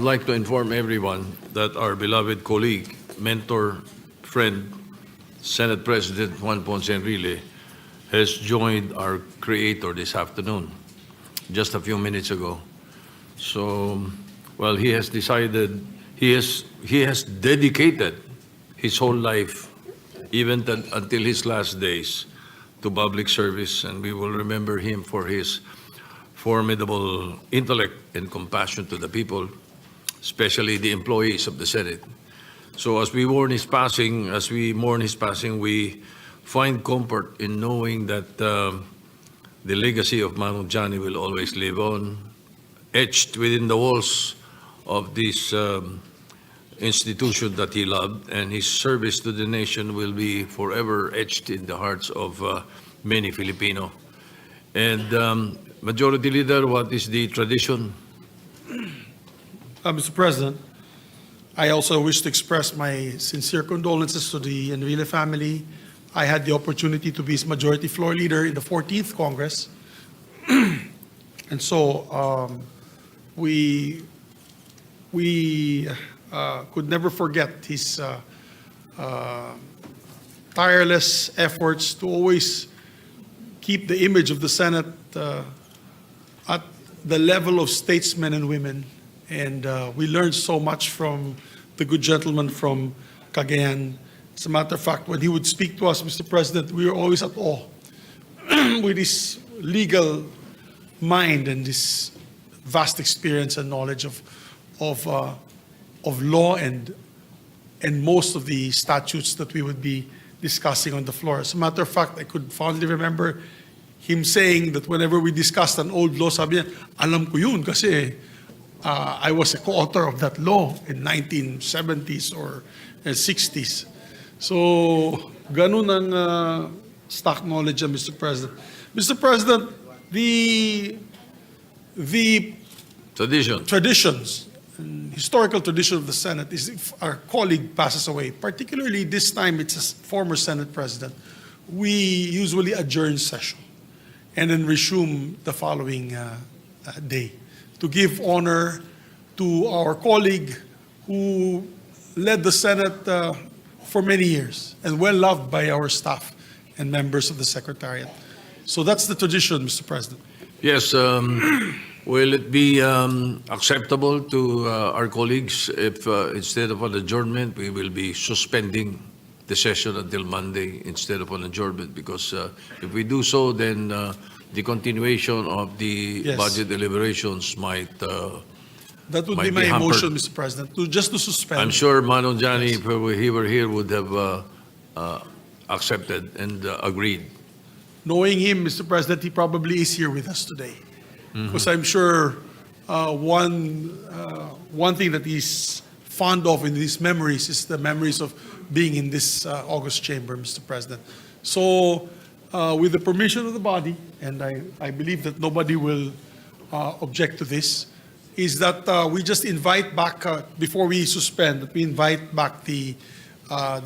would like to inform everyone that our beloved colleague, mentor, friend, Senate President Juan Ponce Enrile has joined our creator this afternoon, just a few minutes ago. So, well, he has decided, he has dedicated his whole life, even until his last days, to public service, and we will remember him for his formidable intellect and compassion to the people, especially the employees of the Senate. So as we mourn his passing, we find comfort in knowing that the legacy of Manong Johnny will always live on, etched within the walls of this institution that he loved, and his service to the nation will be forever etched in the hearts of many Filipino. And Majority Leader, what is the tradition? Mr. President, I also wish to express my sincere condolences to the Enrile family. I had the opportunity to be his majority floor leader in the 14th Congress. And so we could never forget his tireless efforts to always keep the image of the Senate at the level of statesmen and women. And we learned so much from the good gentleman from Cagayan. As a matter of fact, when he would speak to us, Mr. President, we were always at awe with his legal mind and this vast experience and knowledge of law and most of the statutes that we would be discussing on the floor. As a matter of fact, I could fondly remember him saying that whenever we discussed an old law, sabi niya, alam ko yun kasi I was a co-author of that law in 1970s or 60s. So, ganun ang stock knowledge, Mr. President. Mr. President, the traditions, and historical tradition of the Senate is if our colleague passes away, particularly this time it's a former Senate President, we usually adjourn session and then resume the following day to give honor to our colleague who led the Senate for many years and well loved by our staff and members of the Secretariat. So that's the tradition, Mr. President. Yes, will it be acceptable to our colleagues if instead of an adjournment, we will be suspending the session until Monday instead of an adjournment? Because if we do so, then the continuation of the Yes. budget deliberations might That would might be my be hampered. motion, Mr. President, just to suspend. I'm sure Manong Johnny, if he were here, would have accepted and agreed. Knowing him, Mr. President, he probably is here with us today. Because I'm sure one thing that he's fond of in these memories is the memories of being in this August chamber, Mr. President. So, with the permission of the body, and I believe that nobody will object to this, is that we just invite back, before we suspend, that we invite back the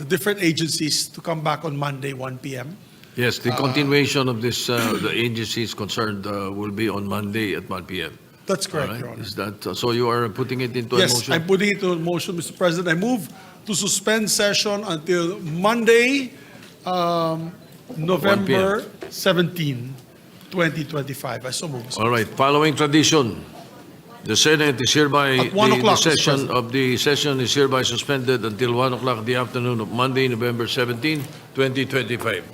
different agencies to come back on Monday, 1 p.m. Yes, the continuation of this, the agencies concerned will be on Monday at 1 p.m. That's All correct, right? Your Honor. Is that, so you are putting it into a Yes, motion? I'm putting it to a motion, Mr. President. I move to suspend session until Monday, November 17, 2025. I so move, Mr. All right, following tradition, the Senate is hereby, At 1 the o'clock, Mr. session President. of the session is hereby suspended until 1 o'clock in the afternoon of Monday, November 17, 2025.